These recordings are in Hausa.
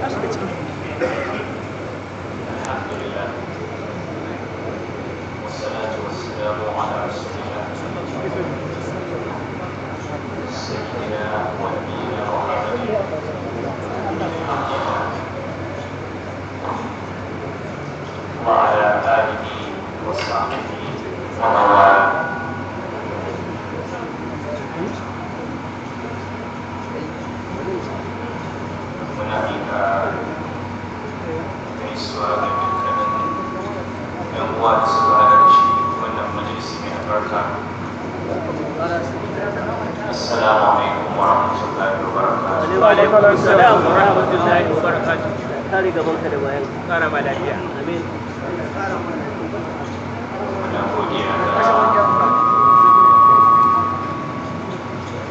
الحمد لله والصلاة والسلام على رسول الله سيدنا ونبينا محمد وعلى آله وصحبه ومن والاه. Muna miƙa gaisuwa ga dukkanin ‘yan uwa da suka halarci wannan majalisi mai albarka. Assalamu alaikum wa rahmatullahi wa barakatuh. Wa alaikum assalam wa rahmatullahi wa barakatuh. Kare gabanka da bayan kara ma lafiya. Amin. Muna godiya ga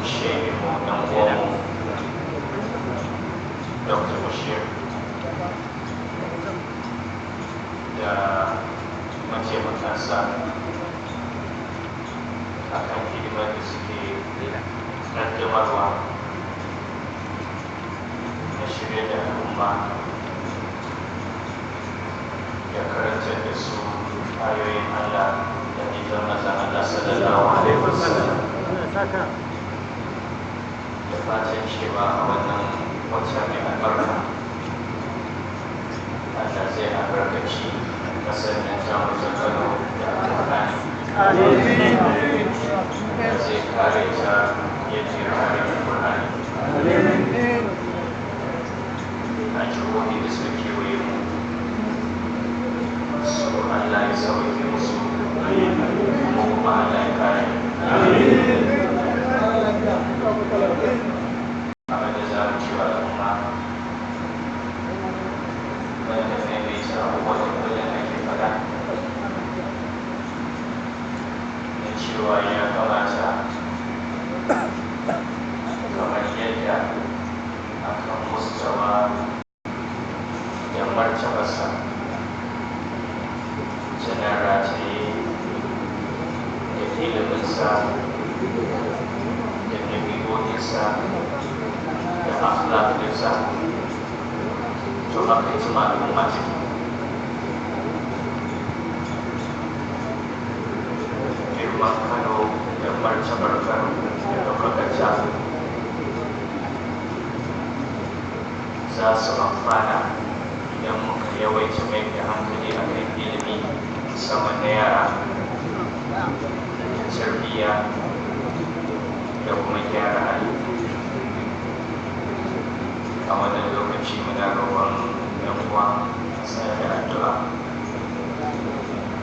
shehinmu ɗan uwanmu Dr. Bashir da mataimakansa a kan hidimar da suke ƙaddamarwa na shirya da al'umma da karantar da su ayoyin Allah da nizar mazan Allah sallallahu alaihi wasallam da fatan cewa a wannan wata mai albarka Allah zai albarkaci kasar nan ta mutu Kano da Alƙur'ani da zai kare ta yadda ya kare Alƙur'ani a jihohi da suka kewaye mu su Allah ya sauke musu kuma Allah ya kare abin da za mu ci wa al'umma wanda maimaita abubuwan da kullum ake faɗa da cewa ya kamata kamar yadda akan mustawa da martabarsa tana rataye da iliminsa da ɗabi'o'insa da akhlaqinsa to aka yi tuma al'umma ciki girman Kano da martabar Kano da ɗaukakar ta za su amfana idan muka yawaita mai da hankali a kan ilimi musamman na yara da tarbiyya da kuma gyara hali. A wannan lokaci muna roƙon ‘yan uwa sai da addu'a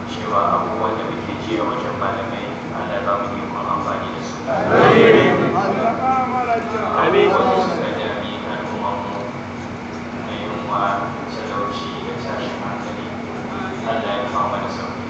cewa abubuwan da muke ji a wajen malamai Allah ba mu ikon amfani da su. Amin. Suka dami al'ummarmu na yunwa, talauci da tashin hankali Allah ya kawo mana sauki.